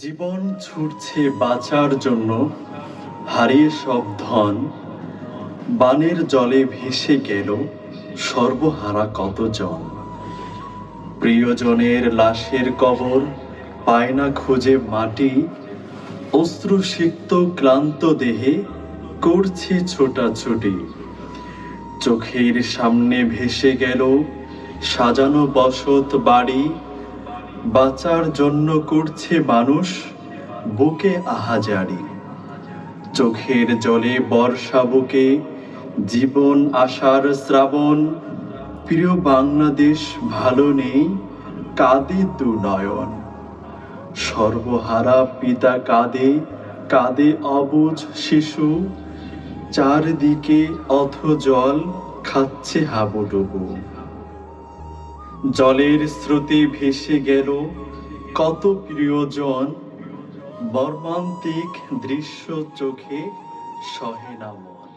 জীবন ছুটছে বাঁচার জন্য, হারিয়ে সব ধন, বানের জলে ভেসে গেল সর্বহারা কতজন। প্রিয়জনের লাশের কবর পায় না খুঁজে মাটি, অশ্রুসিক্ত ক্লান্ত দেহে করছে ছোটাছুটি। চোখের সামনে ভেসে গেল সাজানো বসত বাড়ি, বাঁচার জন্য করছে মানুষ বুকে আহাজারি। চোখের জলে বর্ষা বুকে জীবন আশার শ্রাবণ, প্রিয় বাংলাদেশ ভালো নেই, কাঁদে দু নয়ন। সর্বহারা পিতা কাঁদে, কাঁদে অবুঝ শিশু, চারদিকে অথ জল খাচ্ছে হাবুডুবু। জলের স্রোতে ভেসে গেল কত প্রিয়জন, মর্মান্তিক দৃশ্য চোখে সহে না মন।